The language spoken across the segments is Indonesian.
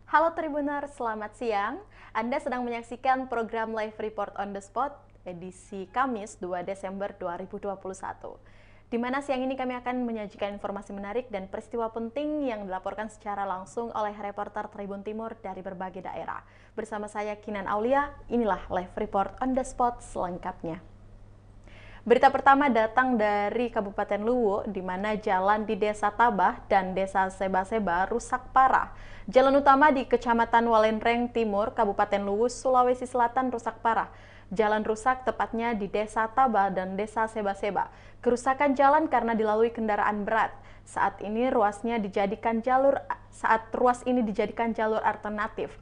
Halo Tribuner, selamat siang. Anda sedang menyaksikan program Live Report on the Spot edisi Kamis 2 Desember 2021. Di mana siang ini kami akan menyajikan informasi menarik dan peristiwa penting yang dilaporkan secara langsung oleh reporter Tribun Timur dari berbagai daerah. Bersama saya Kinan Aulia, inilah Live Report on the Spot selengkapnya. Berita pertama datang dari Kabupaten Luwu, di mana jalan di Desa Tabah dan Desa Seba-Seba rusak parah. Jalan utama di Kecamatan Walenreng Timur, Kabupaten Luwu, Sulawesi Selatan rusak parah. Jalan rusak tepatnya di Desa Tabah dan Desa Seba-Seba. Kerusakan jalan karena dilalui kendaraan berat. Saat ruas ini dijadikan jalur alternatif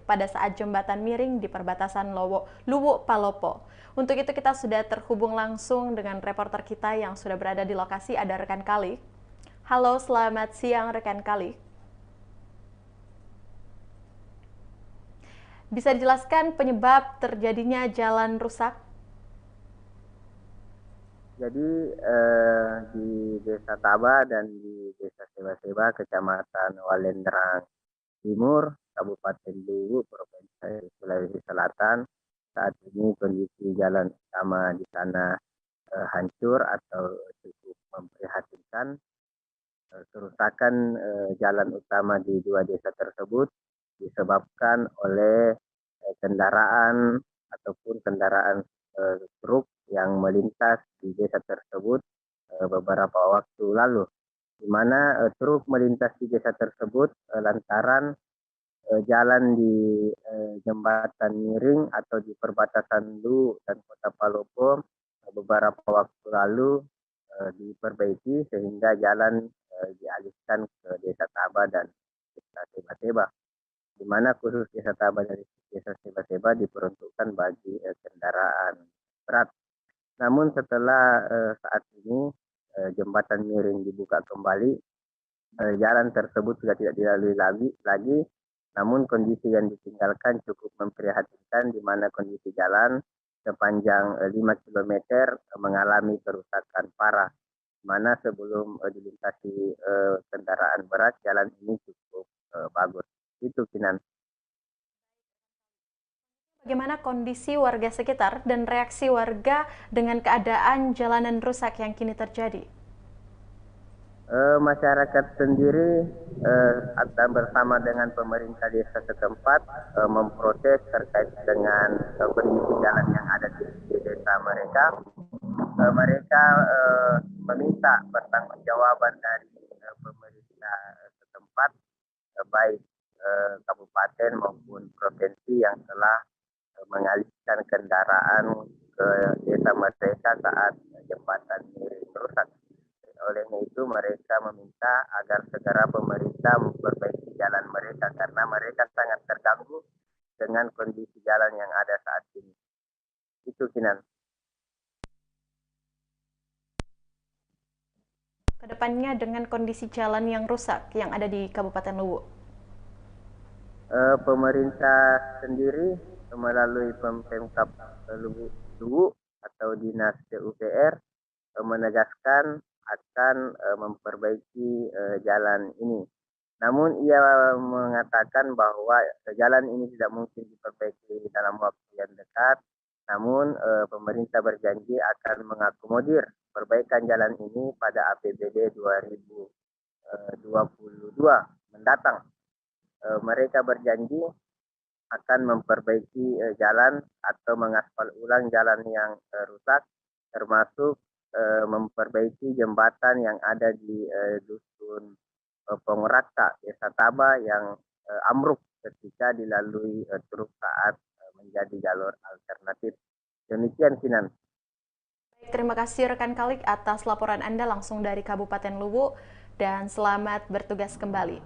pada saat jembatan miring di perbatasan Luwu Palopo. Untuk itu kita sudah terhubung langsung dengan reporter kita yang sudah berada di lokasi, ada rekan Kali. Halo, selamat siang rekan Kali. Bisa dijelaskan penyebab terjadinya jalan rusak? Jadi di Desa Tabah dan di Desa Seba-Seba, Kecamatan Walendrang Timur, Kabupaten Luwu, Provinsi Sulawesi Selatan, saat ini kondisi jalan utama di sana hancur atau cukup memprihatinkan. Kerusakan jalan utama di dua desa tersebut disebabkan oleh kendaraan ataupun kendaraan truk yang melintas di desa tersebut beberapa waktu lalu, di mana truk melintas di desa tersebut lantaran jalan di jembatan miring atau di perbatasan Luwu dan Kota Palopo beberapa waktu lalu diperbaiki sehingga jalan dialihkan ke Desa Tabah dan Desa Seba-Seba, di mana khusus Desa Tabah dan Desa Seba-Seba diperuntukkan bagi kendaraan berat. Namun setelah saat ini jembatan miring dibuka kembali, jalan tersebut sudah tidak dilalui lagi. Namun kondisi yang ditinggalkan cukup memprihatinkan, di mana kondisi jalan sepanjang 5 km mengalami kerusakan parah, di mana sebelum dilintasi kendaraan berat, jalan ini cukup bagus. Itu Kinan. Bagaimana kondisi warga sekitar dan reaksi warga dengan keadaan jalanan rusak yang kini terjadi? Masyarakat sendiri akan bersama dengan pemerintah desa setempat memprotes terkait dengan kondisi jalan yang ada di desa mereka. Mereka meminta pertanggungjawaban dari pemerintah setempat, baik kabupaten maupun provinsi yang telah mengalihkan kendaraan ke desa mereka saat jembatan miring rusak. Olehnya itu mereka meminta agar segera pemerintah memperbaiki jalan mereka karena mereka sangat terganggu dengan kondisi jalan yang ada saat ini. Itu Kinan. Kedepannya dengan kondisi jalan yang rusak yang ada di Kabupaten Luwu. Pemerintah sendiri melalui Pemkab Luwu atau Dinas PUPR menegaskan akan memperbaiki jalan ini. Namun ia mengatakan bahwa jalan ini tidak mungkin diperbaiki dalam waktu yang dekat. Namun pemerintah berjanji akan mengakomodir perbaikan jalan ini pada APBD 2022 mendatang. Mereka berjanji akan memperbaiki jalan atau mengaspal ulang jalan yang rusak, termasuk memperbaiki jembatan yang ada di dusun Pongraka, Desa Tabah yang ambruk ketika dilalui truk saat menjadi jalur alternatif. Demikian Kinan. Terima kasih rekan Kalik atas laporan Anda langsung dari Kabupaten Luwu dan selamat bertugas kembali.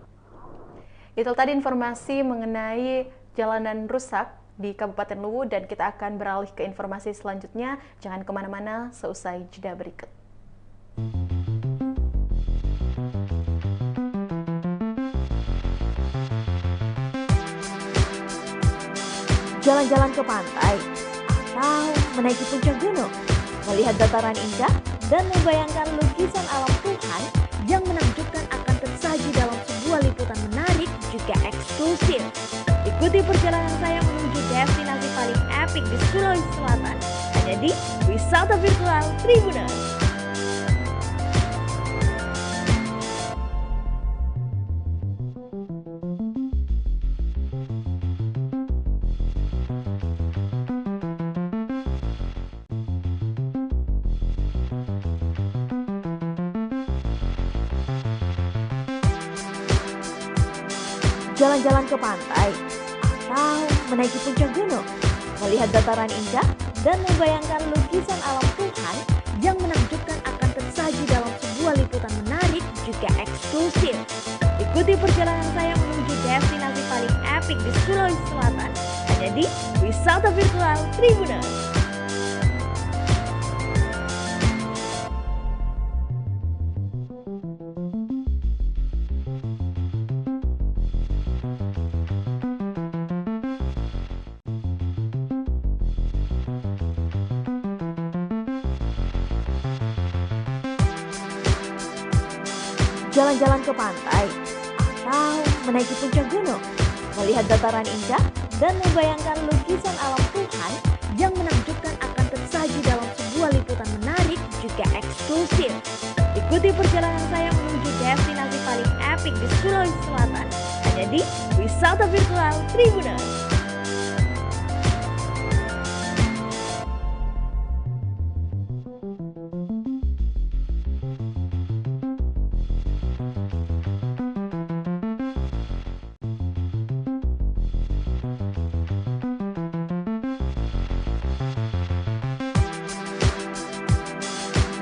Itu tadi informasi mengenai jalanan rusak di Kabupaten Luwu dan kita akan beralih ke informasi selanjutnya. Jangan kemana-mana seusai jeda berikut. Jalan-jalan ke pantai atau menaiki puncak gunung, melihat dataran indah dan membayangkan lukisan alam Tuhan yang menakjubkan akan tersaji dalam sebuah liputan menarik juga eksklusif Ikuti perjalanan saya menuju destinasi paling epik di Sulawesi Selatan, hanya di Wisata Virtual Tribuners. Jalan-jalan ke pantai, atau menaiki puncak gunung, melihat dataran indah, dan membayangkan lukisan alam Tuhan yang menakjubkan akan tersaji dalam sebuah liputan menarik juga eksklusif. Ikuti perjalanan saya menuju destinasi paling epik di Sulawesi Selatan, hanya di Wisata Virtual Tribuners. Jalan-jalan ke pantai, atau menaiki puncak gunung, melihat dataran indah, dan membayangkan lukisan alam Tuhan yang menakjubkan akan tersaji dalam sebuah liputan menarik juga eksklusif. Ikuti perjalanan saya menuju destinasi paling epik di Sulawesi Selatan, hanya di Wisata Virtual Tribuners.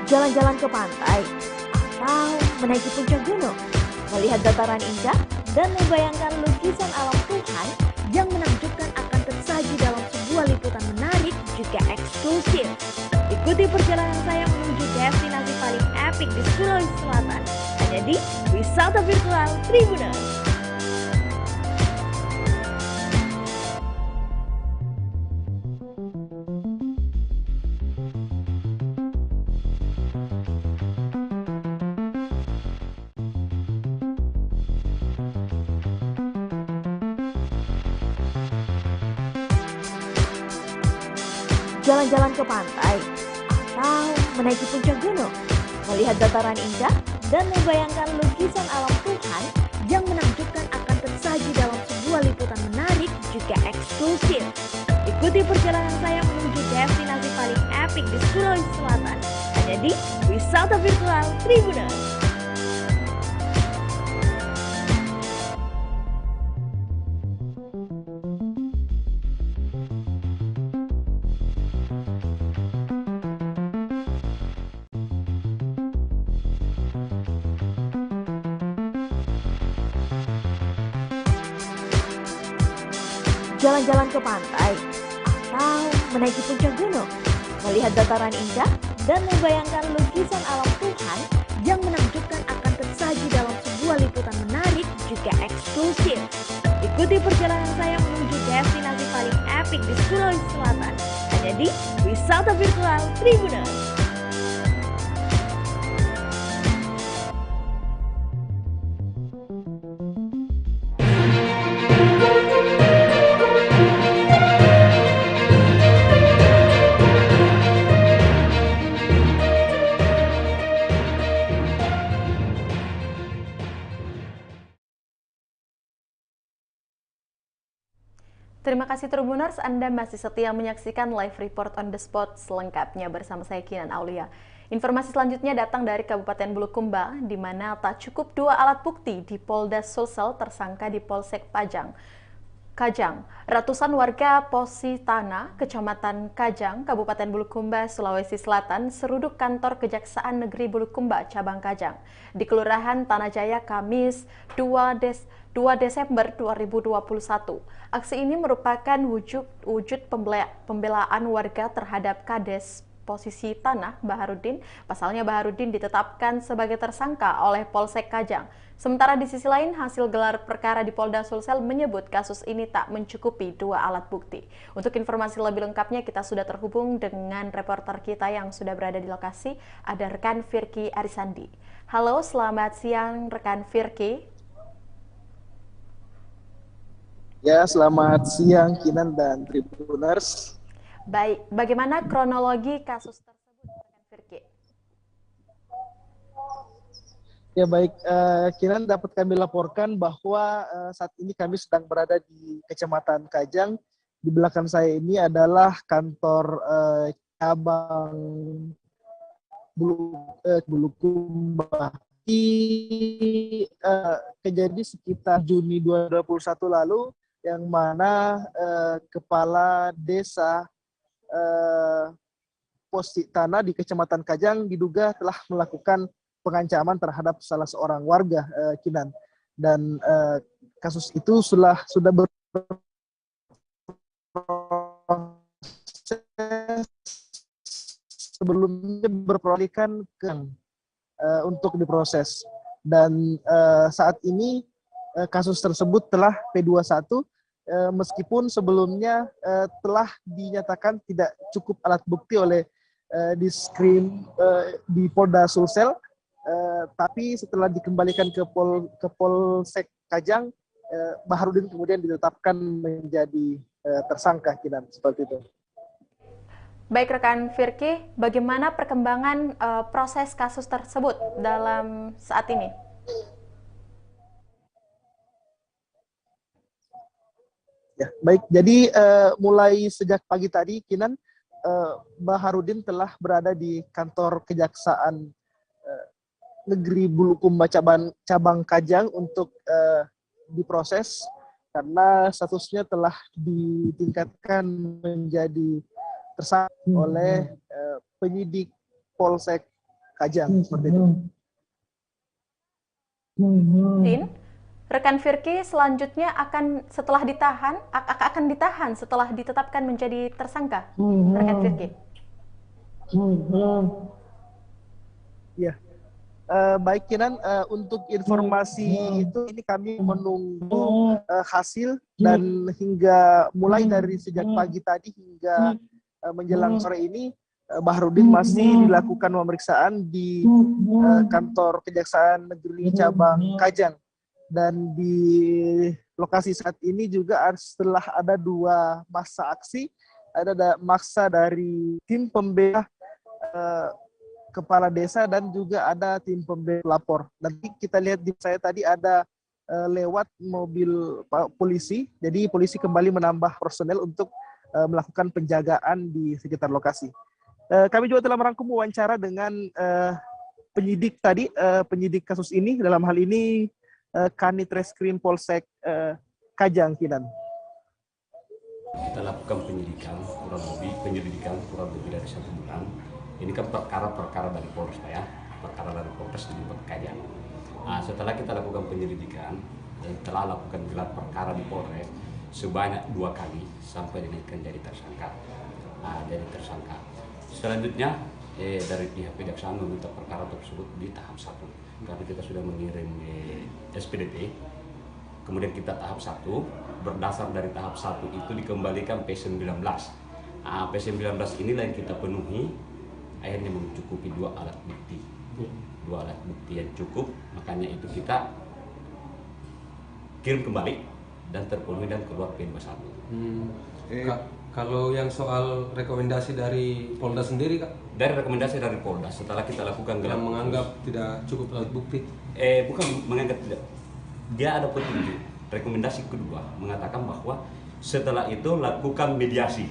Jalan-jalan ke pantai, atau menaiki puncak gunung, melihat dataran indah, dan membayangkan lukisan alam Tuhan yang menakjubkan akan tersaji dalam sebuah liputan menarik juga eksklusif. Ikuti perjalanan saya menuju destinasi paling epik di Sulawesi Selatan, hanya di Wisata Virtual Tribuners. Jalan-jalan ke pantai, atau menaiki puncak gunung, melihat dataran indah, dan membayangkan lukisan alam Tuhan yang menakjubkan akan tersaji dalam sebuah liputan menarik juga eksklusif. Ikuti perjalanan saya menuju destinasi paling epik di Sulawesi Selatan, hanya di Wisata Virtual Tribuners. Jalan-jalan ke pantai, atau menaiki puncak gunung, melihat dataran indah, dan membayangkan lukisan alam Tuhan yang menakjubkan akan tersaji dalam sebuah liputan menarik juga eksklusif. Ikuti perjalanan saya menuju destinasi paling epik di Sulawesi Selatan, hanya di Wisata Virtual Tribuners. Terima kasih Tribuners, Anda masih setia menyaksikan live report on the spot selengkapnya bersama saya Kinan Aulia. Informasi selanjutnya datang dari Kabupaten Bulukumba, di mana tak cukup 2 alat bukti di Polda Sulsel tersangka di Polsek Kajang. Ratusan warga Positana, Kecamatan Kajang, Kabupaten Bulukumba, Sulawesi Selatan, seruduk kantor Kejaksaan Negeri Bulukumba, Cabang Kajang, di Kelurahan Tanah Jaya, Kamis 2 Desember 2021. Aksi ini merupakan wujud pembelaan warga terhadap Kades Posisi Tanah Baharudin. Pasalnya Baharudin ditetapkan sebagai tersangka oleh Polsek Kajang. Sementara di sisi lain, hasil gelar perkara di Polda Sulsel menyebut kasus ini tak mencukupi 2 alat bukti. Untuk informasi lebih lengkapnya, kita sudah terhubung dengan reporter kita yang sudah berada di lokasi, ada rekan Firky Arisandi. Halo, selamat siang rekan Firky. Ya, selamat siang Kinan dan Tribuners. Baik, bagaimana kronologi kasus tersebut, rekan Firki? Ya baik, Kinan dapat kami laporkan bahwa saat ini kami sedang berada di Kecamatan Kajang. Di belakang saya ini adalah kantor cabang Bulukumba. Kejadian sekitar Juni 2021 lalu, yang mana kepala desa Posik Tanah di Kecamatan Kajang diduga telah melakukan pengancaman terhadap salah seorang warga, Kinan, dan kasus itu sudah berproses sebelumnya berprolikan ke untuk diproses, dan saat ini kasus tersebut telah P21, meskipun sebelumnya telah dinyatakan tidak cukup alat bukti oleh Diskrim di Polda Sulsel, tapi setelah dikembalikan ke Polsek Kajang, Baharudin kemudian ditetapkan menjadi tersangka, Kinan, seperti itu. Baik rekan Firki, bagaimana perkembangan proses kasus tersebut dalam saat ini? Ya, baik. Jadi mulai sejak pagi tadi, Kinan, Baharudin telah berada di kantor Kejaksaan Negeri Bulukumba cabang Kajang untuk diproses karena statusnya telah ditingkatkan menjadi tersangka oleh penyidik Polsek Kajang, seperti itu. Rekan Firki selanjutnya akan ditahan setelah ditetapkan menjadi tersangka. Rekan Firki. Ya, baik Kinan, untuk informasi itu ini kami menunggu hasil, dan hingga mulai dari sejak pagi tadi hingga menjelang sore ini Baharudin masih dilakukan pemeriksaan di kantor Kejaksaan Negeri Cabang Kajang. Dan di lokasi saat ini juga setelah ada 2 massa aksi, ada massa dari tim pembela kepala desa dan juga ada tim pembela pelapor. Nanti kita lihat di saya tadi ada lewat mobil polisi, jadi polisi kembali menambah personel untuk melakukan penjagaan di sekitar lokasi. Kami juga telah merangkum wawancara dengan penyidik tadi, penyidik kasus ini, dalam hal ini Kanit Reskrim Polsek Kajang, Kinan. Kita lakukan penyelidikan kurang lebih dari 1 bulan. Ini kan perkara dari Polres, Pak, ya, perkara dari Polres di Kajang. Nah, setelah kita lakukan penyelidikan dan telah lakukan gelar perkara di Polres sebanyak 2 kali sampai dinaikkan jadi tersangka. Selanjutnya dari pihak kejaksaan meminta perkara tersebut di tahap 1 karena kita sudah mengirim SPDP. Kemudian kita tahap 1, berdasar dari tahap 1 itu dikembalikan P19. P19 inilah yang kita penuhi, akhirnya mencukupi 2 alat bukti. 2 alat bukti yang cukup, makanya itu kita kirim kembali dan terpenuhi dan keluar P21. Kalau yang soal rekomendasi dari Polda sendiri, Kak? Dari rekomendasi dari Polda, setelah kita lakukan yang menganggap tidak cukup alat bukti? Bukan menganggap tidak. Dia ada petunjuk. Rekomendasi kedua mengatakan bahwa setelah itu lakukan mediasi.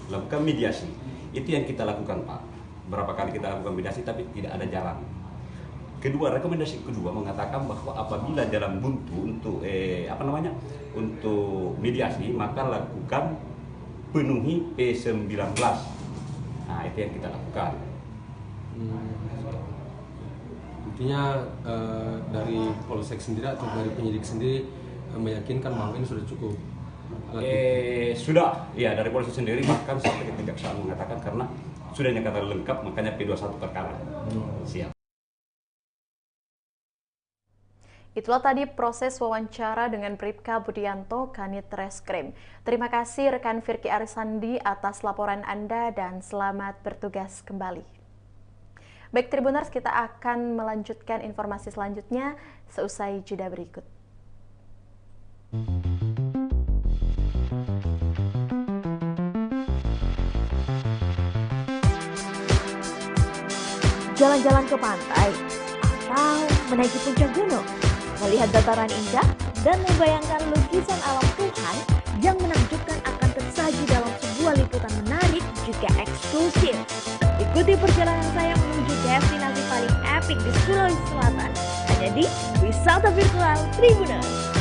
Lakukan mediasi. Itu yang kita lakukan, Pak. Berapa kali kita lakukan mediasi tapi tidak ada jalan. Rekomendasi kedua mengatakan bahwa apabila jalan buntu untuk untuk mediasi, maka lakukan penuhi P19. Nah, itu yang kita lakukan. Intinya dari Polsek sendiri atau dari penyidik sendiri meyakinkan bahwa ini sudah cukup? Sudah, ya, dari polisi sendiri bahkan sampai ke kejaksaan mengatakan karena sudah nyatakan lengkap, makanya P21 perkara. Siap. Itulah tadi proses wawancara dengan Bribka Budianto, Kanit Reskrim. Terima kasih rekan Firki Arisandi atas laporan Anda dan selamat bertugas kembali. Baik Tribuners, kita akan melanjutkan informasi selanjutnya seusai jeda berikut. jalan-jalan ke pantai, atau menaiki puncak gunung, melihat dataran indah, dan membayangkan lukisan alam Tuhan yang menakjubkan akan tersaji dalam sebuah liputan menarik juga eksklusif. Ikuti perjalanan saya menuju destinasi paling epik di Sulawesi Selatan, hanya di Wisata Virtual Tribuners.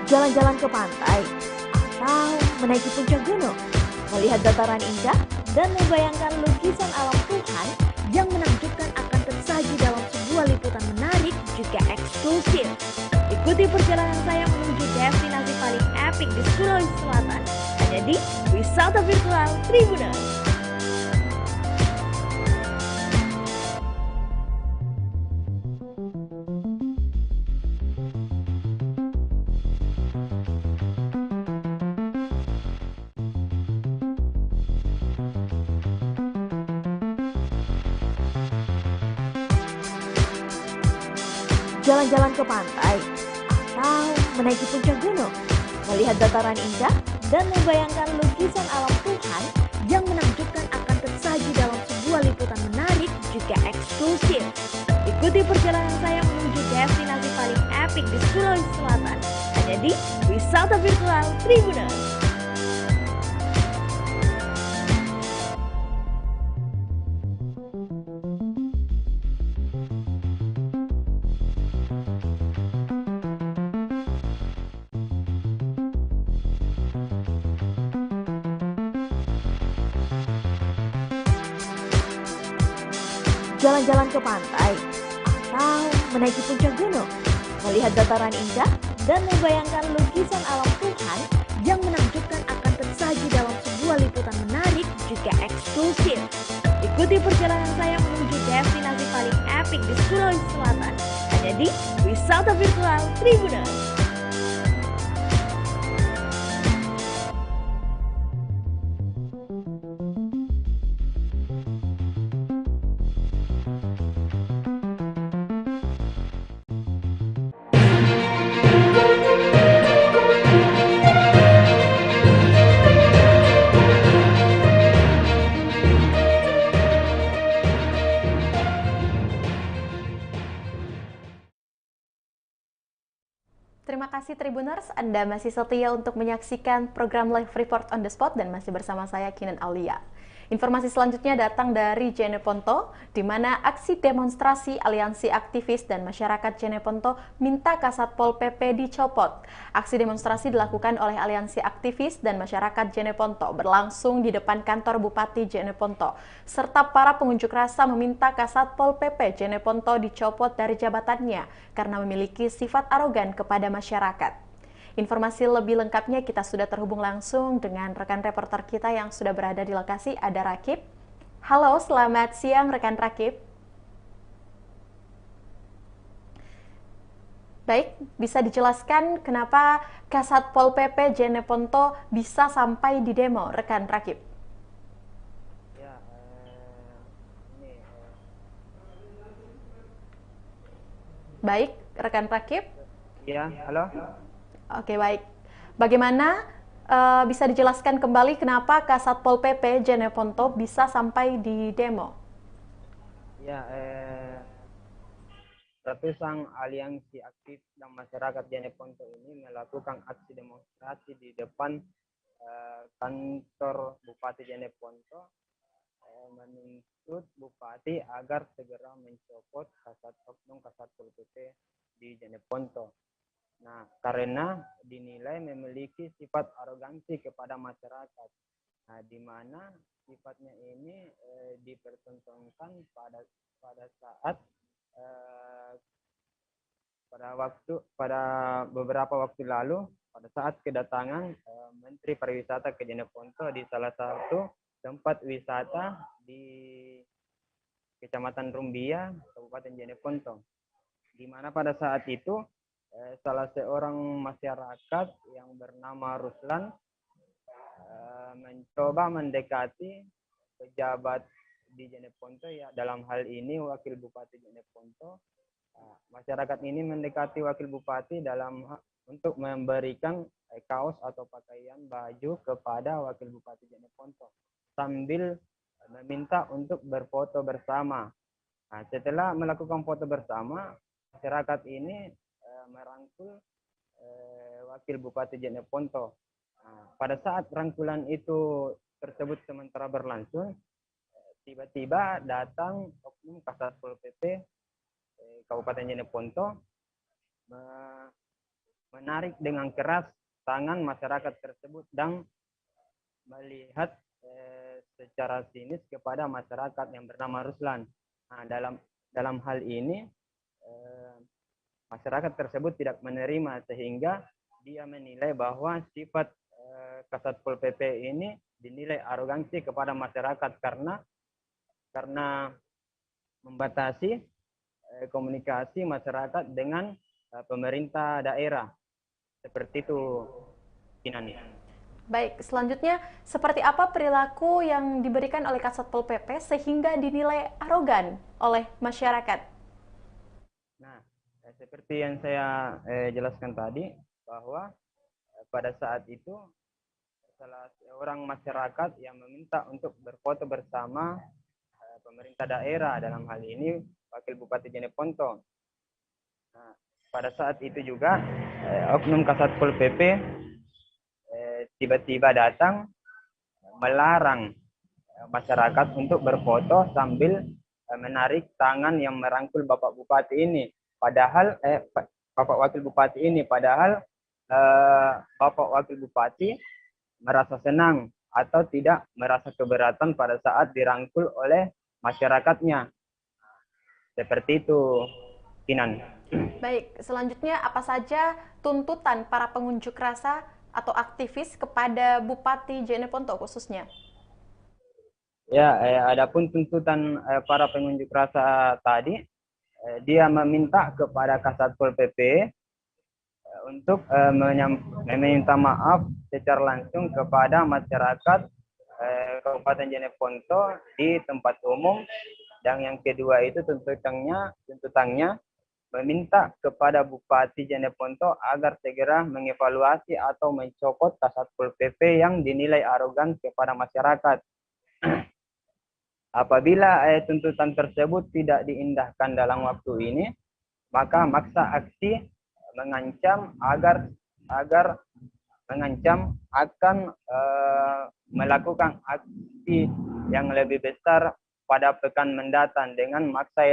Jalan-jalan ke pantai, atau menaiki puncak gunung, melihat dataran indah, dan membayangkan lukisan alam Tuhan yang menakjubkan akan tersaji dalam sebuah liputan menarik juga eksklusif. Ikuti perjalanan saya menuju destinasi paling epik di Sulawesi Selatan, hanya di Wisata Virtual Tribuners. Jalan-jalan ke pantai, atau menaiki puncak gunung, melihat dataran indah, dan membayangkan lukisan alam Tuhan yang menakjubkan akan tersaji dalam sebuah liputan menarik juga eksklusif. Ikuti perjalanan saya menuju destinasi paling epik di Sulawesi Selatan, hanya di Wisata Virtual Tribuners. Jalan-jalan ke pantai, atau menaiki puncak gunung, melihat dataran indah, dan membayangkan lukisan alam Tuhan yang menakjubkan akan tersaji dalam sebuah liputan menarik juga eksklusif. Ikuti perjalanan saya menuju destinasi paling epik di Sulawesi Selatan, hanya di Wisata Virtual Tribuners. Terima kasih Tribuners, Anda masih setia untuk menyaksikan program Live Report on the Spot dan masih bersama saya Kinan Aulia. Informasi selanjutnya datang dari Jeneponto, di mana aksi demonstrasi aliansi aktivis dan masyarakat Jeneponto minta Kasat Pol PP dicopot. Aksi demonstrasi dilakukan oleh aliansi aktivis dan masyarakat Jeneponto berlangsung di depan kantor Bupati Jeneponto, serta para pengunjuk rasa meminta Kasat Pol PP Jeneponto dicopot dari jabatannya karena memiliki sifat arogan kepada masyarakat. Informasi lebih lengkapnya kita sudah terhubung langsung dengan rekan reporter kita yang sudah berada di lokasi, ada Rakib. Halo, selamat siang rekan Rakib. Baik, bisa dijelaskan kenapa Kasat Pol PP Jeneponto bisa sampai di demo, rekan Rakib? Ya, Baik, rekan Rakib. ya, halo. Oke, baik. Bagaimana bisa dijelaskan kembali kenapa Kasat Pol PP Jeneponto bisa sampai di demo? Ya, ratusan aliansi aktif dan masyarakat Jeneponto ini melakukan aksi demonstrasi di depan kantor Bupati Jeneponto menuntut Bupati agar segera mencopot Oknum Kasat Pol PP di Jeneponto. Nah, karena dinilai memiliki sifat arogansi kepada masyarakat. Nah, di mana sifatnya ini dipertontonkan pada saat pada beberapa waktu lalu pada saat kedatangan Menteri Pariwisata ke Jeneponto di salah satu tempat wisata di Kecamatan Rumbia, Kabupaten Jeneponto, di mana pada saat itu salah seorang masyarakat yang bernama Ruslan mencoba mendekati pejabat di Jeneponto, ya dalam hal ini Wakil Bupati Jeneponto. Masyarakat ini mendekati Wakil Bupati untuk memberikan kaos atau pakaian baju kepada Wakil Bupati Jeneponto sambil meminta untuk berfoto bersama. Setelah melakukan foto bersama, masyarakat ini merangkul Wakil Bupati Jeneponto. Pada saat rangkulan itu tersebut sementara berlangsung, tiba-tiba datang oknum Kasatpol PP Kabupaten Jeneponto menarik dengan keras tangan masyarakat tersebut dan melihat secara sinis kepada masyarakat yang bernama Ruslan. Dalam hal ini masyarakat tersebut tidak menerima, sehingga dia menilai bahwa sifat Kasatpol PP ini dinilai arogansi kepada masyarakat karena membatasi komunikasi masyarakat dengan pemerintah daerah. Seperti itu, Kinan. Baik, selanjutnya seperti apa perilaku yang diberikan oleh Kasatpol PP sehingga dinilai arogan oleh masyarakat? Nah, seperti yang saya jelaskan tadi, bahwa pada saat itu salah seorang masyarakat yang meminta untuk berfoto bersama pemerintah daerah, dalam hal ini Wakil Bupati Jeneponto. Nah, pada saat itu juga oknum Kasatpol PP tiba-tiba datang melarang masyarakat untuk berfoto sambil menarik tangan yang merangkul Bapak Bupati ini. Padahal Bapak Wakil Bupati ini, padahal Bapak Wakil Bupati merasa senang atau tidak merasa keberatan pada saat dirangkul oleh masyarakatnya. Seperti itu, Kinan. Baik, selanjutnya apa saja tuntutan para pengunjuk rasa atau aktivis kepada Bupati Jeneponto khususnya? Ya, adapun tuntutan para pengunjuk rasa tadi, dia meminta kepada Kasatpol PP untuk meminta maaf secara langsung kepada masyarakat Kabupaten Jeneponto di tempat umum, dan yang kedua itu tuntutannya meminta kepada Bupati Jeneponto agar segera mengevaluasi atau mencopot Kasatpol PP yang dinilai arogan kepada masyarakat. Apabila tuntutan tersebut tidak diindahkan dalam waktu ini, maka maksa aksi mengancam akan melakukan aksi yang lebih besar pada pekan mendatang dengan massa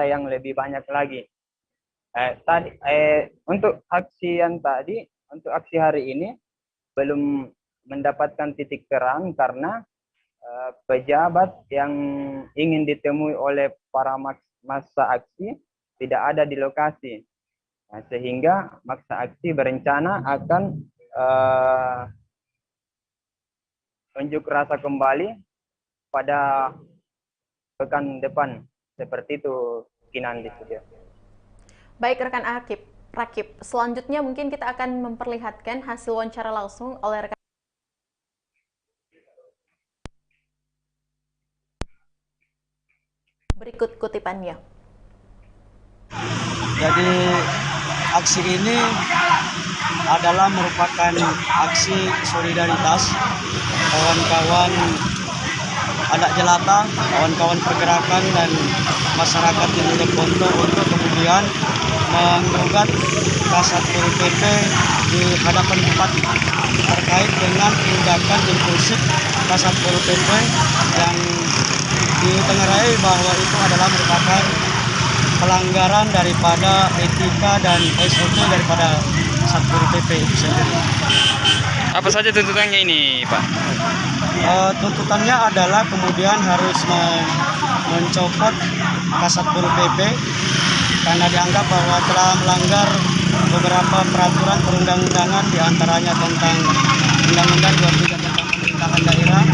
yang lebih banyak lagi. Untuk aksi hari ini belum mendapatkan titik terang karena pejabat yang ingin ditemui oleh para massa aksi tidak ada di lokasi. Sehingga massa aksi berencana akan unjuk rasa kembali pada pekan depan. Seperti itu, Kinan di studio. Baik, rekan Rakib. Selanjutnya mungkin kita akan memperlihatkan hasil wawancara langsung oleh rekan. Berikut kutipannya. Jadi aksi ini adalah merupakan aksi solidaritas kawan-kawan anak jelata, kawan-kawan pergerakan dan masyarakat di Jeneponto untuk kemudian menggugat Kasatpol PP di hadapan bupati terkait dengan tindakan impulsif Kasatpol PP yang ditengarai bahwa itu adalah merupakan pelanggaran daripada etika dan SOP daripada Satpol PP itu sendiri. Apa saja tuntutannya ini, Pak? Tuntutannya adalah kemudian harus mencopot Kasatpol PP karena dianggap bahwa telah melanggar beberapa peraturan perundang-undangan, diantaranya tentang Undang-Undang 23 tentang pemerintahan daerah,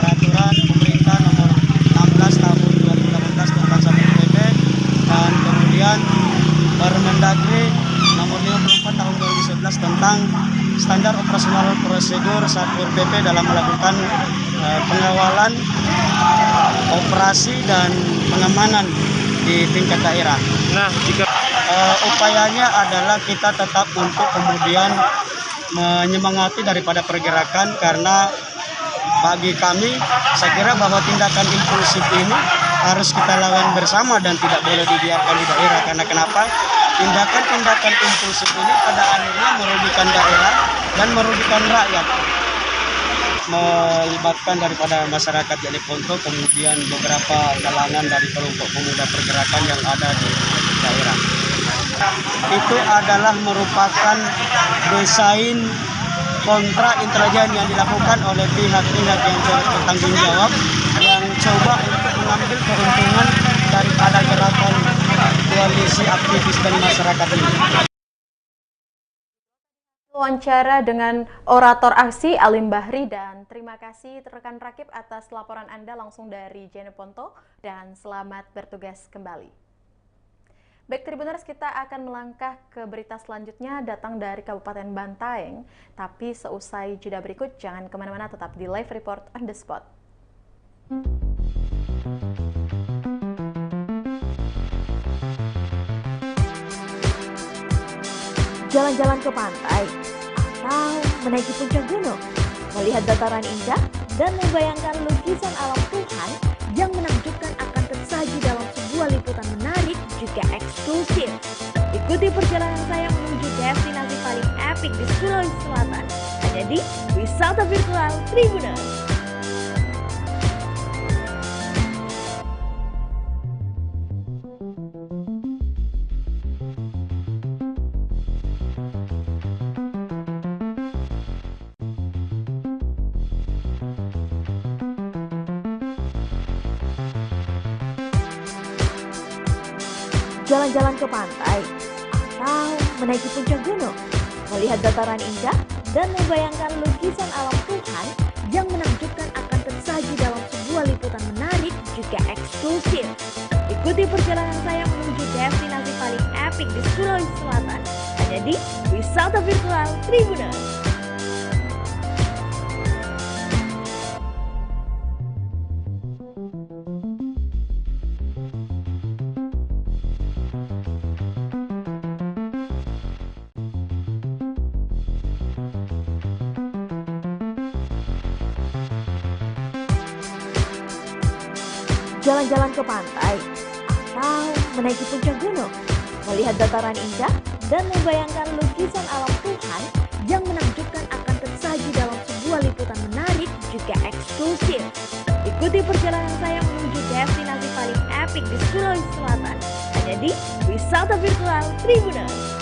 peraturan pemerintah nomor 16 tahun 2018 tentang Satpol PP, dan kemudian Permendagri nomor 54 tahun 2011 tentang standar operasional prosedur Satpol PP dalam melakukan pengawalan, operasi dan pengamanan di tingkat daerah. Nah, jika Upayanya adalah kita tetap untuk kemudian menyemangati daripada pergerakan, karena bagi kami saya kira bahwa tindakan impulsif ini harus kita lawan bersama dan tidak boleh dibiarkan di daerah. Karena kenapa? Tindakan-tindakan impulsif ini pada akhirnya merugikan daerah dan merugikan rakyat, melibatkan daripada masyarakat Jeneponto, kemudian beberapa kalangan dari kelompok pemuda pergerakan yang ada di daerah. Itu adalah merupakan desain kontra intelijen yang dilakukan oleh pihak-pihak yang bertanggung jawab, yang coba untuk mengambil keuntungan daripada gerakan koalisi aktivis dan masyarakat ini. Wawancara dengan orator aksi Alim Bahri, dan terima kasih rekan Rakib atas laporan Anda langsung dari Jeneponto, dan selamat bertugas kembali. Baik Tribuners, kita akan melangkah ke berita selanjutnya datang dari Kabupaten Bantaeng, tapi seusai jeda berikut jangan kemana-mana, tetap di Live Report on the Spot. Jalan-jalan ke pantai atau menaiki puncak gunung, melihat dataran indah dan membayangkan lukisan alam Tuhan yang menakjubkan akan tersaji dalam sebuah liputan menarik juga eksklusif. Ikuti perjalanan saya menuju destinasi paling epik di Sulawesi Selatan, hanya di Wisata Virtual Tribuners. Jalan-jalan ke pantai atau menaiki puncak gunung, melihat dataran indah dan membayangkan lukisan alam Tuhan yang menakjubkan akan tersaji dalam sebuah liputan menarik juga eksklusif. Ikuti perjalanan saya menuju destinasi paling epik di Sulawesi Selatan, hanya di Wisata Virtual Tribuners. Jalan-jalan ke pantai atau menaiki puncak gunung, melihat dataran indah dan membayangkan lukisan alam Tuhan yang menakjubkan akan tersaji dalam sebuah liputan menarik juga eksklusif. Ikuti perjalanan saya menuju destinasi paling epik di Sulawesi Selatan, hanya di Wisata Virtual Tribuners.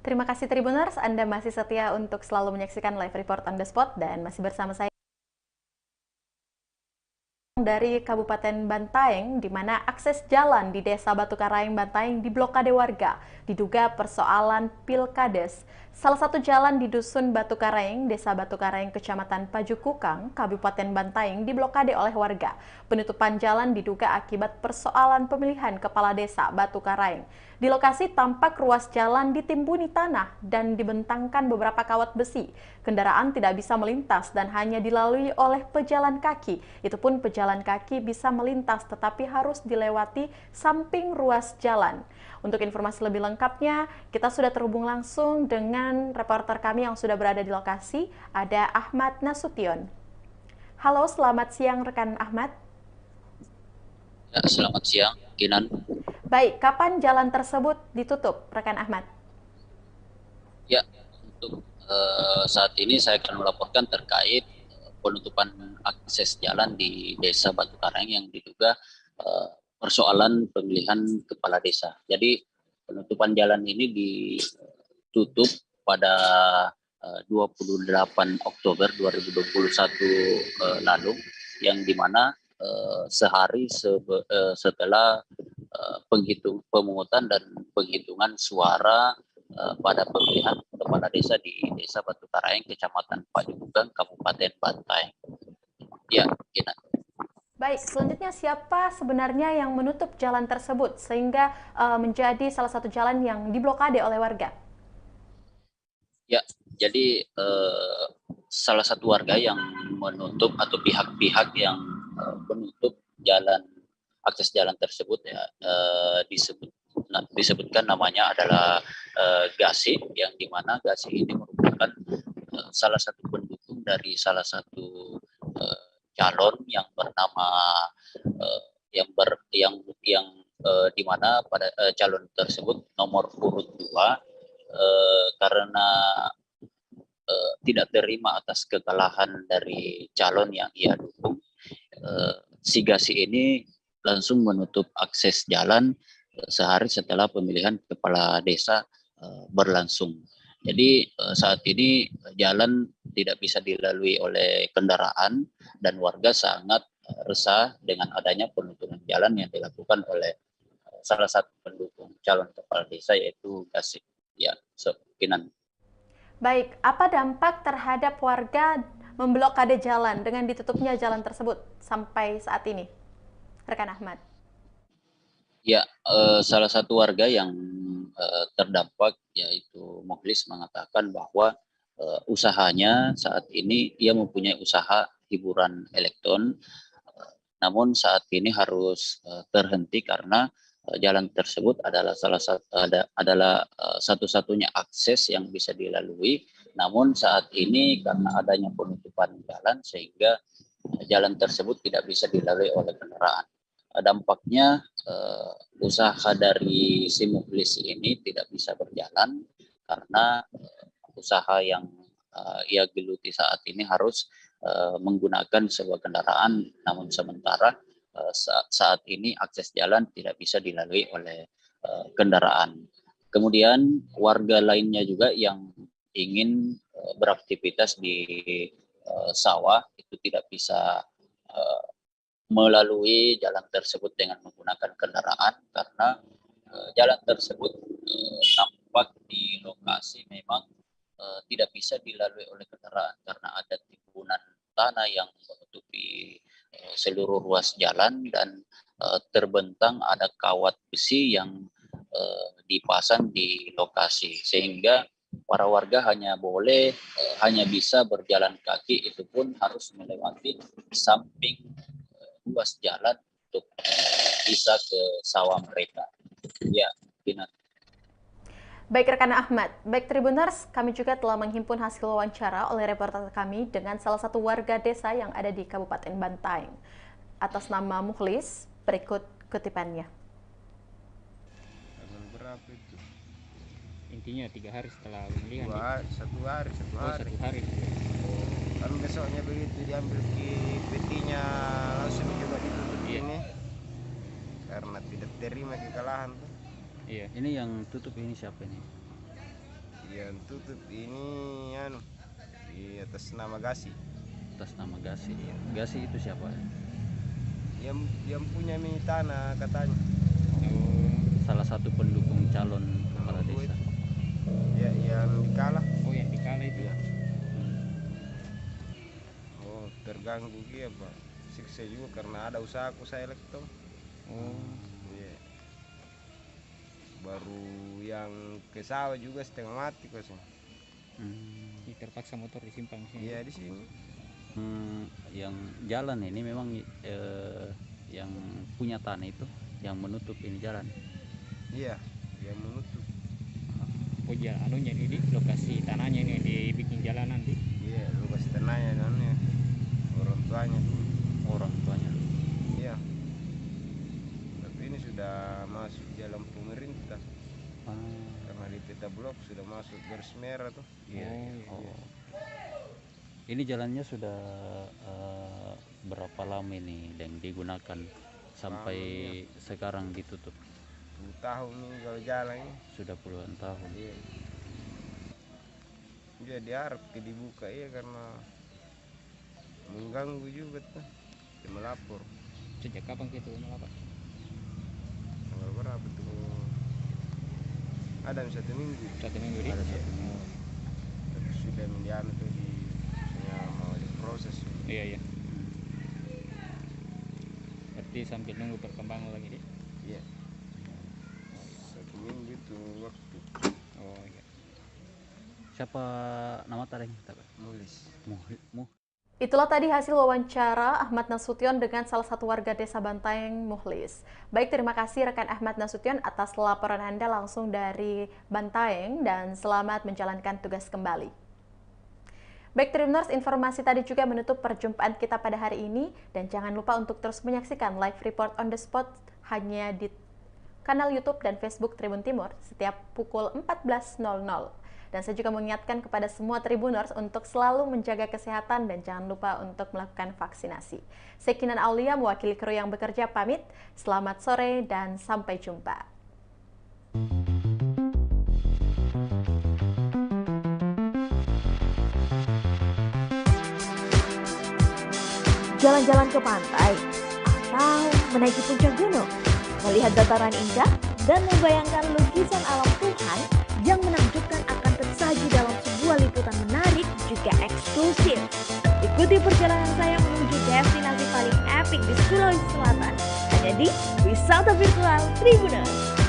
Terima kasih Tribuners, Anda masih setia untuk selalu menyaksikan Live Report on the Spot, dan masih bersama saya dari Kabupaten Bantaeng, di mana akses jalan di Desa Batu Karaeng Bantaeng diblokade warga, diduga persoalan pilkades. Salah satu jalan di Dusun Batu Karaeng, Desa Batu Karaeng, Kecamatan Pajukukang, Kabupaten Bantaeng diblokade oleh warga. Penutupan jalan diduga akibat persoalan pemilihan kepala desa Batu Karaeng. Di lokasi tampak ruas jalan ditimbuni tanah dan dibentangkan beberapa kawat besi. Kendaraan tidak bisa melintas dan hanya dilalui oleh pejalan kaki. Itu pun pejalan kaki bisa melintas tetapi harus dilewati samping ruas jalan. Untuk informasi lebih lengkapnya, kita sudah terhubung langsung dengan reporter kami yang sudah berada di lokasi, ada Ahmad Nasution. Halo, selamat siang rekan Ahmad. Ya, selamat siang, Kinan. Baik, kapan jalan tersebut ditutup, rekan Ahmad? Ya, untuk saat ini saya akan melaporkan terkait penutupan akses jalan di Desa Batu Karaeng yang diduga persoalan pemilihan kepala desa. Jadi penutupan jalan ini ditutup pada 28 Oktober 2021 lalu, yang dimana sehari setelah pemungutan dan penghitungan suara pada pemilihan kepala desa di Desa Batu Karaeng, Kecamatan Pajubugang, Kabupaten Bantaeng. Ya, Gina. Baik, selanjutnya siapa sebenarnya yang menutup jalan tersebut sehingga menjadi salah satu jalan yang diblokade oleh warga? Ya, jadi salah satu warga yang menutup atau pihak-pihak yang menutup akses jalan tersebut ya disebutkan namanya adalah Gasi, yang dimana Gasi ini merupakan salah satu pendukung dari salah satu calon yang bernama di mana pada calon tersebut nomor urut 2 karena tidak terima atas kekalahan dari calon yang ia dukung, si Gasi ini langsung menutup akses jalan sehari setelah pemilihan kepala desa berlangsung. Jadi saat ini jalan tidak bisa dilalui oleh kendaraan dan warga sangat resah dengan adanya penutupan jalan yang dilakukan oleh salah satu pendukung calon kepala desa, yaitu Gasi. Ya, Kinan. Baik, apa dampak terhadap warga memblokade jalan dengan ditutupnya jalan tersebut sampai saat ini, rekan Ahmad? Ya, salah satu warga yang terdampak yaitu Mukhlis mengatakan bahwa usahanya saat ini ia mempunyai usaha hiburan elektron, namun saat ini harus terhenti karena jalan tersebut adalah satu-satunya akses yang bisa dilalui. Namun saat ini karena adanya penutupan jalan sehingga jalan tersebut tidak bisa dilalui oleh kendaraan. Dampaknya usaha dari si Mukhlis ini tidak bisa berjalan karena usaha yang ia geluti saat ini harus menggunakan sebuah kendaraan, namun sementara saat ini akses jalan tidak bisa dilalui oleh kendaraan. Kemudian warga lainnya juga yang ingin beraktivitas di sawah itu tidak bisa melalui jalan tersebut dengan menggunakan kendaraan karena jalan tersebut nampak di lokasi memang tidak bisa dilalui oleh kendaraan karena ada timbunan tanah yang menutupi seluruh ruas jalan dan terbentang ada kawat besi yang dipasang di lokasi sehingga para warga hanya bisa berjalan kaki, itu pun harus melewati samping ruas jalan untuk bisa ke sawah mereka. Ya, Bina. Baik rekan Ahmad, baik Tribuners, kami juga telah menghimpun hasil wawancara oleh reporter kami dengan salah satu warga desa yang ada di Kabupaten Bantaeng. Atas nama Mukhlis, berikut kutipannya. Berapa itu? Intinya 3 hari setelah pemilihan. Satu hari. Satu hari. Kan besoknya begitu diambil ke petinya langsung juga ditutup ini karena tidak terima kekalahan tuh. Iya. Ini yang tutup ini siapa ini? Yang tutup ini di atas nama Gasi. Atas nama Gasi. Gasi itu siapa? Yang punya tanah katanya. Oh, salah satu pendukung calon kepala desa. Ya, yang dikalah. Oh, yang dikalah itu ya. Oh, terganggu dia, Pak. Siksa juga karena ada usaha saya elektron. Oh. Iya. Baru yang ke sawah juga setengah mati kosong. Terpaksa motor disimpan di sini. Iya, di sini. Yang jalan ini memang yang punya tanah itu yang menutup ini jalan. Iya, yang menutup. Oh ya, anunya ini lokasi tanahnya ini yang dibikin jalan nanti. Iya, lokasi tanahnya namanya orang tuanya dulu. Orang tuanya. Iya. Tapi ini sudah masuk dalam pemerintah. Karena di peta blok sudah masuk garis merah tuh. Iya. Oh. Ini jalannya sudah berapa lama ini yang digunakan sampai sekarang ditutup? 10 tahun nih kalau jalan ini. Sudah puluhan tahun. Iya. Jadi harap dibuka ya karena mengganggu juga tuh. Dia melapor. Sejak kapan gitu melapor? Tanggal berapa tuh? Ada 1 minggu. 1 minggu di? Ada 1 minggu. Tapi sudah mendiam tuh mau diproses. Iya. Berarti sambil nunggu perkembangan lagi, Dik? Iya. 1 minggu itu waktu. Oh iya. Siapa nama tareng? Mulis. Itulah tadi hasil wawancara Ahmad Nasution dengan salah satu warga desa Bantaeng, Muhlis. Baik, terima kasih rekan Ahmad Nasution atas laporan Anda langsung dari Bantaeng dan selamat menjalankan tugas kembali. Baik Tribuners, informasi tadi juga menutup perjumpaan kita pada hari ini dan jangan lupa untuk terus menyaksikan live report on the spot hanya di kanal YouTube dan Facebook Tribun Timur setiap pukul 14.00. Dan saya juga mengingatkan kepada semua Tribuners untuk selalu menjaga kesehatan dan jangan lupa untuk melakukan vaksinasi. Saya Kinan Aulia mewakili kru yang bekerja pamit. Selamat sore dan sampai jumpa. Jalan-jalan ke pantai atau menaiki puncak gunung, melihat dataran indah dan membayangkan lukisan alam Tuhan yang menakjubkan akan tersaji dalam sebuah liputan menarik juga eksklusif. Ikuti perjalanan saya menuju destinasi paling epik di Sulawesi Selatan hanya di Wisata Virtual Tribuners.